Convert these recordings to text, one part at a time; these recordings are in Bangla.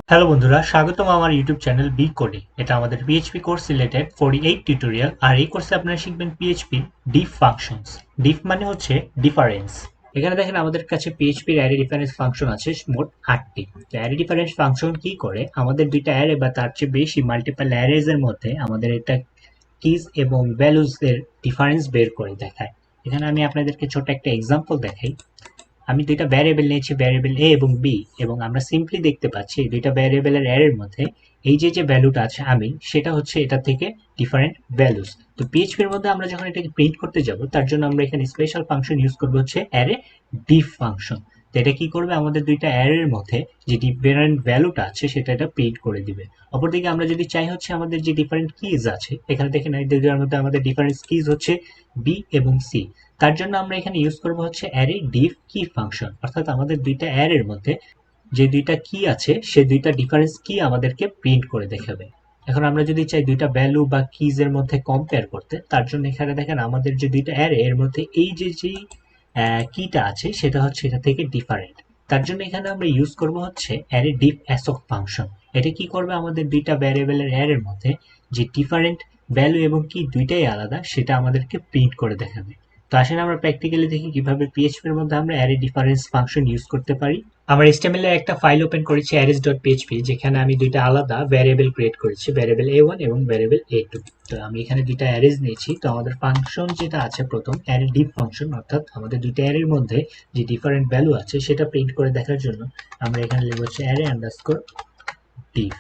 হ্যালো বন্ধুরা, স্বাগতম আমার ইউটিউব চ্যানেল বি কোডে। এটা আমাদের পিএইচপি কোর্স রিলেটেড 48 টিউটোরিয়াল। আর এই কোর্সে আপনারা শিখবেন পিএইচপি ডিফ ফাংশনস। ডিফ মানে হচ্ছে ডিফারেন্স। এখানে দেখেন আমাদের কাছে পিএইচপির অ্যারে ডিফারেন্স ফাংশন আছে মোট 8টি। তো অ্যারে ডিফারেন্স ফাংশন কি করে, আমাদের দুইটা অ্যারে বা তার চেয়ে বেশি মাল্টিপল অ্যারেজ এর মধ্যে আমাদের এটা কিজ এবং ভ্যালুজ এর ডিফারেন্স বের করে দেখায়। এখানে আমি আপনাদেরকে ছোট একটা এক্সাম্পল দেখাই। আমি দুইটা ভ্যারিয়েবল নিয়েছি, ভ্যারিয়েবল এ এবং বি, এবং আমরা সিম্পলি দেখতে পাচ্ছি এই দুইটা ভ্যারিয়েবলের অ্যারের মধ্যে এই যে ভ্যালুটা আছে আমি, সেটা হচ্ছে এটা থেকে ডিফারেন্ট ভ্যালুস। তো পিএইচপির মধ্যে আমরা যখন এটাকে প্রিন্ট করতে যাব, তার জন্য আমরা এখানে স্পেশাল ফাংশন ইউজ করবো হচ্ছে অ্যারে ডিফ ফাংশন। তো এটা কি করবে, আমাদের দুইটা অ্যারের মধ্যে যে ডিফারেন্ট ভ্যালুটা আছে সেটা এটা প্রিন্ট করে দিবে। অপরদিকে আমরা যদি চাই হচ্ছে আমাদের যে ডিফারেন্ট কিজ আছে, এখানে দেখেন এই দুইটার মধ্যে আমাদের ডিফারেন্ট কিজ হচ্ছে বি এবং সি। তার জন্য আমরা এখানে ইউজ করব হচ্ছে অ্যারে ডিফ কি ফাংশন, অর্থাৎ আমাদের দুইটা অ্যারের মধ্যে যে দুইটা কি আছে সে দুইটা ডিফারেন্স কি আমাদেরকে প্রিন্ট করে দেখাবে। এখন আমরা যদি চাই দুইটা ভ্যালু বা কিজ এর মধ্যে কম্পেয়ার করতে, তার জন্য এখানে দেখেন আমাদের যে দুইটা অ্যারে এর মধ্যে এই যে কিটা আছে সেটা হচ্ছে এটা থেকে ডিফারেন্ট। তার জন্য এখানে আমরা ইউজ করব হচ্ছে অ্যারে ডিফ অ্যাসক ফাংশন। এটা কি করবে, আমাদের দুইটা ভ্যারিয়েবলের অ্যারের মধ্যে যে ডিফারেন্ট ভ্যালু এবং কি দুইটাই আলাদা সেটা আমাদেরকে প্রিন্ট করে দেখাবে। তো আসেন আমরা প্র্যাকটিক্যালি দেখি কিভাবে পিএইচপি এর মধ্যে আমরা অ্যারে ডিফারেন্স ফাংশন ইউজ করতে পারি। আমার HTML এর একটা ফাইল ওপেন করেছি arrays.php, যেখানে আমি দুইটা আলাদা ভ্যারিয়েবল ক্রিয়েট করেছি, ভ্যারিয়েবল a1 এবং ভ্যারিয়েবল a2। তো আমি এখানে দুইটা অ্যারেজ নিয়েছি। তো আমাদের ফাংশন যেটা আছে প্রথম অ্যারে ডিফ ফাংশন, অর্থাৎ আমাদের দুইটা অ্যারের মধ্যে যে ডিফারেন্ট ভ্যালু আছে সেটা প্রিন্ট করে দেখার জন্য আমরা এখানে লিখব হচ্ছে অ্যারে আন্ডারস্কোর ডিফ,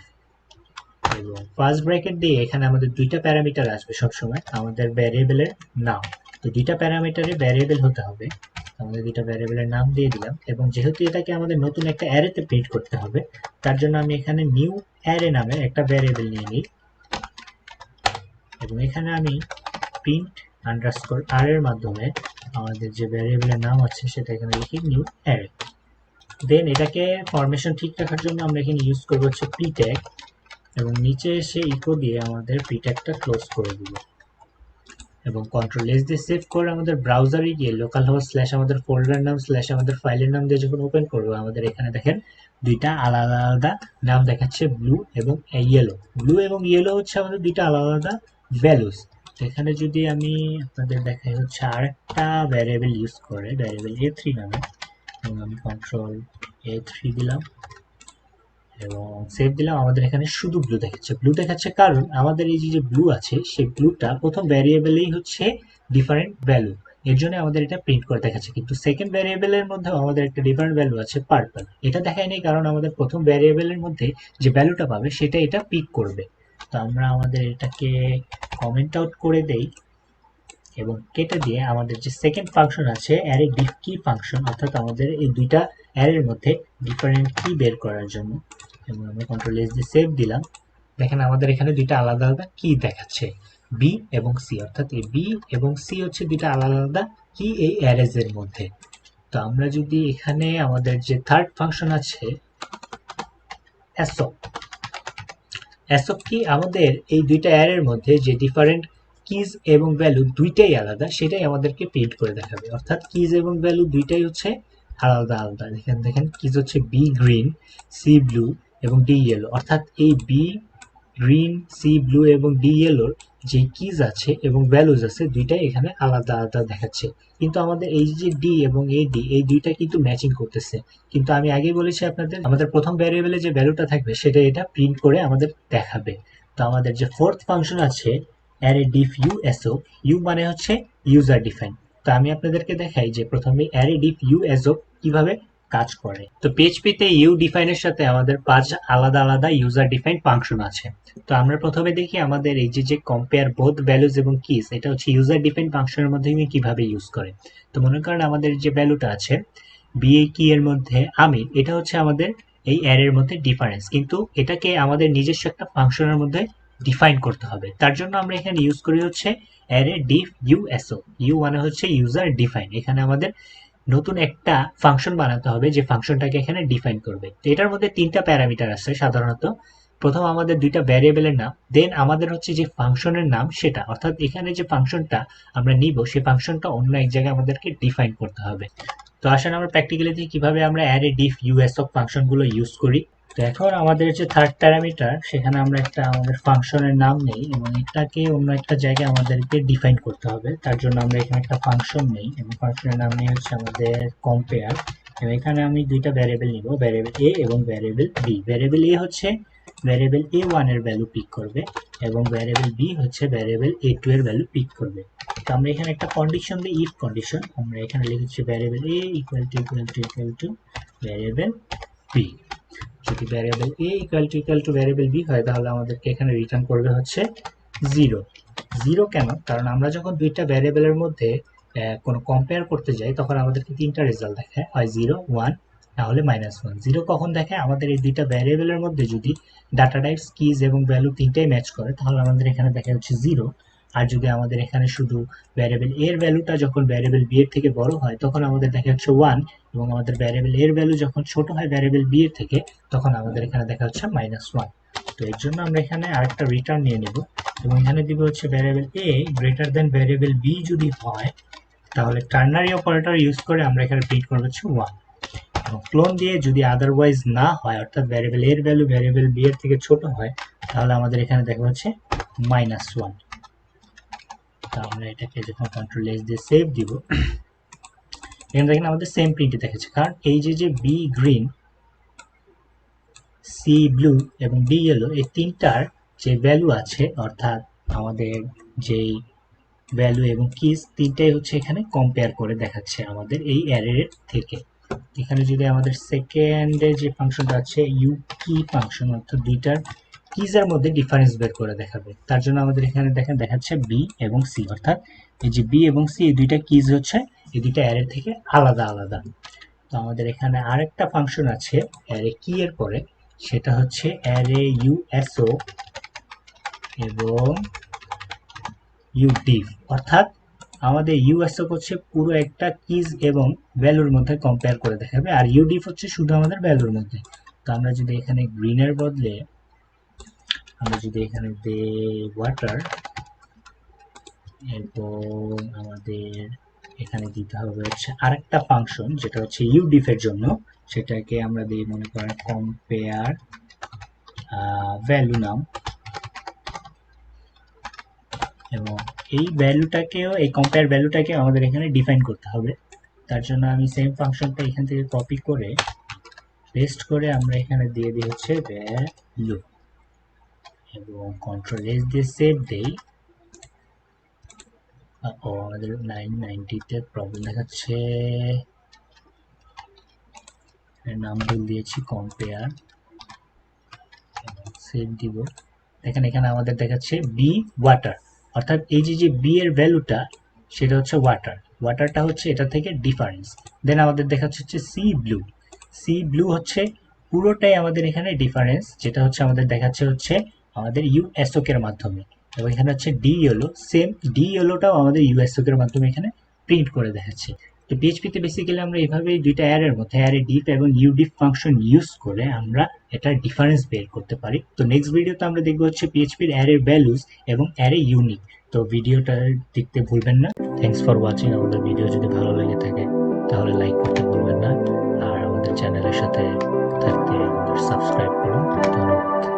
এবং ফার্স্ট ব্র্যাকেট দিয়ে এখানে আমাদের দুইটা প্যারামিটার আসবে সবসময় আমাদের ভ্যারিয়েবলের নাম। তো দুইটা প্যারামিটারে ভ্যারিয়েবল হতে হবে, আমাদের দুইটা ভ্যারিয়েবলের নাম দিয়ে দিলাম। এবং যেহেতু এটাকে আমাদের নতুন একটা অ্যারেতে প্রিন্ট করতে হবে, তার জন্য আমি এখানে নিউ অ্যারে নামে একটা ভ্যারিয়েবল নিয়ে নিই, এবং এখানে আমি প্রিন্ট আন্ডারস্কোর আর এর মাধ্যমে আমাদের যে ভ্যারিয়েবলের নাম আছে সেটা এখানে লিখি নিউ অ্যারে। দেন এটাকে ফরমেশন ঠিক রাখার জন্য আমরা এখানে ইউজ করবো হচ্ছে প্রি ট্যাগ, এবং নিচে এসে ইকো দিয়ে আমাদের প্রি ট্যাগটা ক্লোজ করে দিব, এবং কন্ট্রোল এস দিয়ে সেভ করে আমাদের ব্রাউজারে গিয়ে লোকাল হোস্ট স্ল্যাশ আমাদের ফোল্ডার নাম স্ল্যাশ আমাদের ফাইলের নাম দিয়ে যখন ওপেন করবো, আমাদের এখানে দেখেন দুইটা আলাদা আলাদা নাম দেখাচ্ছে, ব্লু এবং ইয়েলো। ব্লু এবং ইয়েলো হচ্ছে আমাদের দুইটা আলাদা আলাদা ভ্যালুস। এখানে যদি আমি আপনাদের দেখাই হচ্ছে আরেকটা ভ্যারিয়েবল ইউজ করে ভ্যারিয়েবল a3 নামে, এবং আমি কন্ট্রোল a3 দিলাম এবং সেভ দিলাম। আমাদের এখানে শুধু ব্লু দেখাচ্ছে। ব্লু দেখাচ্ছে কারণ আমাদের এই যে ব্লু আছে সেই ব্লুটা প্রথম ভ্যারিয়েবলেই হচ্ছে ডিফারেন্ট ভ্যালু, এর জন্য আমাদের এটা প্রিন্ট করে দেখাচ্ছে। কিন্তু সেকেন্ড ভ্যারিয়েবলের মধ্যেও আমাদের একটা ডিফারেন্ট ভ্যালু আছে পার্পল, এটা দেখায় নেই কারণ আমাদের প্রথম ভ্যারিয়েবলের মধ্যে যে ভ্যালুটা পাবে সেটা এটা পিক করবে। তো আমরা আমাদের এটাকে কমেন্ট আউট করে দেই এবং কেটে দিয়ে আমাদের যে সেকেন্ড ফাংশন আছে অ্যারে ডিফ কি ফাংশন, অর্থাৎ আমাদের এই দুইটা অ্যারের মধ্যে ডিফারেন্ট কি বের করার জন্য, এবং আমরা কন্ট্রোল এস দিয়ে সেভ দিলাম। দেখেন আমাদের এখানে দুইটা আলাদা আলাদা কি দেখাচ্ছে, বি এবং সি, অর্থাৎ এই বি এবং সি হচ্ছে দুইটা আলাদা আলাদা কি এই অ্যারেজ এর মধ্যে। তো আমরা যদি এখানে আমাদের যে থার্ড ফাংশন আছে অ্যাসপ, অ্যাসপ কি আমাদের এই দুইটা অ্যারের মধ্যে যে ডিফারেন্ট কিজ এবং ভ্যালু দুইটাই আলাদা সেটাই আমাদেরকে প্রিন্ট করে দেখাবে, অর্থাৎ কিজ এবং ভ্যালু দুইটাই হচ্ছে আলাদা আলাদা। দেখেন দেখেন কিজ হচ্ছে বি গ্রিন, সি ব্লু এবং ডি ইয়েলো, অর্থাৎ এই বি গ্রিন, সি ব্লু এবং ডি ইয়েলোর যে কিজ আছে এবং ভ্যালুজ আছে দুইটাই এখানে আলাদা আলাদা দেখাচ্ছে। কিন্তু আমাদের এই যে ডি এবং এই ডি এই দুইটা কিন্তু ম্যাচিং করতেছে। কিন্তু আমি আগেই বলেছি আপনাদের, আমাদের প্রথম ভ্যারিয়েবলে যে ভ্যালুটা থাকবে সেটা এটা প্রিন্ট করে আমাদের দেখাবে। তো আমাদের যে ফোর্থ ফাংশন আছে অ্যারে ডিফ ইউ এসও, ইউ মানে হচ্ছে ইউজার ডিফাইন। তো আমি আপনাদেরকে দেখাই যে প্রথমে অ্যারে ডিফ ইউ এসও কিভাবে কাজ করে। তো পিএইচপিতে ইউ ডিফাইনের সাথে আমাদের 5 আলাদা আলাদা ইউজার ডিফাইন ফাংশন আছে। তো আমরা প্রথমে দেখি আমাদের এই যে কম্পেয়ার বোথ ভ্যালুজ এবং কিস, এটা হচ্ছে ইউজার ডিফাইন ফাংশনের মধ্যে কিভাবে ইউজ করে। তো মনে করেন আমাদের যে ভ্যালুটা আছে বিএ কি এর মধ্যে আমি, এটা হচ্ছে আমাদের এই অ্যারের মধ্যে ডিফারেন্স, কিন্তু এটাকে আমাদের নিজস্ব একটা ফাংশনের মধ্যে ডিফাইন করতে হবে। তার জন্য আমরা এখানে ইউজ করি হচ্ছে অ্যারে ডিফ ইউএসও, ইউ মানে হচ্ছে ইউজার ডিফাইন। এখানে আমাদের নতুন একটা ফাংশন বানাতে হবে যে ফাংশনটাকে এখানে ডিফাইন করবে। তো এটার মধ্যে তিনটা প্যারামিটার আছে সাধারণত। প্রথম আমাদের দুইটা ভ্যারিয়েবলের নাম, দেন আমাদের হচ্ছে যে ফাংশনের নাম সেটা, অর্থাৎ এখানে যে ফাংশনটা আমরা নিব সেই ফাংশনটা অন্য এক জায়গায় আমাদেরকে ডিফাইন করতে হবে। তো আসলে আমরা প্র্যাকটিক্যালি দেখি কিভাবে আমরা অ্যারে ডিফ ইউএসও ফাংশনগুলো ইউজ করি। তো এখন আমাদের যে থার্ড প্যারামিটার, সেখানে আমরা একটা আমাদের ফাংশনের নাম নেই এবং এটাকে অন্য একটা জায়গায় আমাদেরকে ডিফাইন করতে হবে। তার জন্য আমরা এখানে একটা ফাংশন নেই এবং ফাংশনের নাম নিয়ে হচ্ছে আমাদের কম্পেয়ার। এবং এখানে আমি দুইটা ভ্যারিয়েবল নিব, ভ্যারিয়েবল এ এবং ভ্যারিয়েবল বি। ভ্যারিয়েবল এ হচ্ছে ভ্যারিয়েবল a1 এর ভ্যালু পিক করবে এবং ভ্যারিয়েবল বি হচ্ছে ভ্যারিয়েবল a2 এর ভ্যালু পিক করবে। তো আমরা এখানে একটা কন্ডিশন দিই, ইফ কন্ডিশন। আমরা এখানে লিখেছি variable a equal to variable B. যদি variable a equal to variable b হয়, তাহলে আমাদেরকে এখানে রিটার্ন করবে হচ্ছে 0। 0 কেন? কারণ আমরা যখন দুইটা ভ্যারিয়েবলের মধ্যে কোনো কম্পেয়ার করতে যাই, তখন আমাদেরকে তিনটা রেজাল্ট দেখায়, হয় 0, 1 না হলে -1। 0 কখন দেখায়? আমাদের এই দুইটা ভ্যারিয়েবলের মধ্যে যদি ডাটা টাইপস, কিজ এবং ভ্যালু তিনটাই ম্যাচ করে, তাহলে আমাদের এখানে দেখা হচ্ছে 0। আর যদি আমাদের এখানে শুধু ভ্যারিয়েবল a এর ভ্যালুটা যখন ভ্যারিয়েবল b এর থেকে বড় হয়, তখন আমাদের দেখা হচ্ছে 1, এবং আমাদের ভ্যারিয়েবল a এর ভ্যালু যখন ছোট হয় ভ্যারিয়েবল b এর থেকে, তখন আমাদের এখানে দেখা হচ্ছে -1। তো এর জন্য আমরা এখানে আরেকটা রিটার্ন নিয়ে নেব এবং এখানে দিব হচ্ছে variable a greater than variable b যদি হয়, তাহলে টার্নারি অপারেটর ইউজ করে আমরা এখানে প্রিন্ট করব হচ্ছে 1। এবং ক্লোন দিয়ে যদি আদারওয়াইজ না হয়, অর্থাৎ ভ্যারিয়েবল a এর ভ্যালু ভ্যারিয়েবল b এর থেকে ছোট হয়, তাহলে আমাদের এখানে দেখা হচ্ছে -1। তো আমরা এটাকে যখন কন্ট্রোল এস দিয়ে সেভ দিব, এখানে দেখেন আমাদের সেম প্রিন্টে দেখাচ্ছে। কারণ এই যে বি গ্রিন, সি ব্লু এবং ডি ইয়েলো, এই তিনটার যে ভ্যালু আছে, অর্থাৎ আমাদের যেই ভ্যালু এবং কিজ তিনটাই হচ্ছে এখানে কম্পেয়ার করে দেখাচ্ছে আমাদের এই অ্যারের থেকে। এখানে যদি আমাদের সেকেন্ডে যে ফাংশনটা আছে ইউ কি ফাংশন, অর্থাৎ দুইটার কিজের মধ্যে ডিফারেন্স বের করে দেখাবে। তার জন্য আমাদের এখানে দেখেন দেখাচ্ছে বি এবং সি, অর্থাৎ এই যে বি এবং সি এই দুইটা কিজ হচ্ছে এই দুইটা অ্যারে থেকে আলাদা আলাদা। তো আমাদের এখানে আরেকটা ফাংশন আছে অ্যারে কি এর পরে, সেটা হচ্ছে অ্যারে ইউএসও এবং ইউডিফ। অর্থাৎ আমাদের ইউএসও হচ্ছে পুরো একটা কিজ এবং ভ্যালুর মধ্যে কম্পেয়ার করে দেখাবে, আর ইউডিফ হচ্ছে শুধু আমাদের ভ্যালুর মধ্যে। তো আমরা যদি এখানে গ্রিনের বদলে আমরা যদি এখানে দেই ওয়াটার, এবং আমাদের এখানে দিতে হবে হচ্ছে আরেকটা ফাংশন যেটা হচ্ছে ইউডিফ এর জন্য, সেটাকে আমরা দিই মনে করেন কম্পেয়ার ভ্যালু নাম। এবং এই ভ্যালুটাকেও, এই কম্পেয়ার ভ্যালুটাকে আমাদের এখানে ডিফাইন করতে হবে। তার জন্য আমি সেম ফাংশনটা এখান থেকে কপি করে পেস্ট করে আমরা এখানে দিয়ে দিই হচ্ছে ভ্যালু, এবং কন্ট্রোল এস দিয়ে সেভ দেই। ও আমাদের 990-তে প্রবলেম দেখাচ্ছে, নাম ভুল দিয়েছি, কম্পেয়ার, সেভ দিব। দেখেন এখানে আমাদের দেখাচ্ছে বি ওয়াটার, অর্থাৎ এই যে বি এর ভ্যালুটা সেটা হচ্ছে ওয়াটার, ওয়াটারটা হচ্ছে এটা থেকে ডিফারেন্স। দেন আমাদের দেখাচ্ছে হচ্ছে সি ব্লু, সি ব্লু হচ্ছে পুরোটাই আমাদের এখানে ডিফারেন্স, যেটা হচ্ছে আমাদের দেখাচ্ছে হচ্ছে আমাদের ইউএসওক এর মাধ্যমে। এবং এখানে হচ্ছে ডি ইয়েলো, সেম ডি ইয়েলোটাও আমাদের ইউএসওক এর মাধ্যমে এখানে প্রিন্ট করে দেখাচ্ছে। তো পিএইচপিতে বেসিক্যালি আমরা এইভাবেই দুইটা অ্যারের মধ্যে অ্যারে ডিফ এবং ইউডিফ ফাংশন ইউজ করে আমরা এটার ডিফারেন্স বের করতে পারি। তো নেক্সট ভিডিওতে আমরা দেখবো হচ্ছে পিএইচপির অ্যারে ভ্যালুজ এবং অ্যারে ইউনিক। তো ভিডিওটা দেখতে ভুলবেন না। Thanks for watching. আমাদের ভিডিও যদি ভালো লেগে থাকে তাহলে লাইক করতে ভুলবেন না, আর আমাদের চ্যানেলের সাথে থাকতে আমাদের সাবস্ক্রাইব করুন। ধন্যবাদ।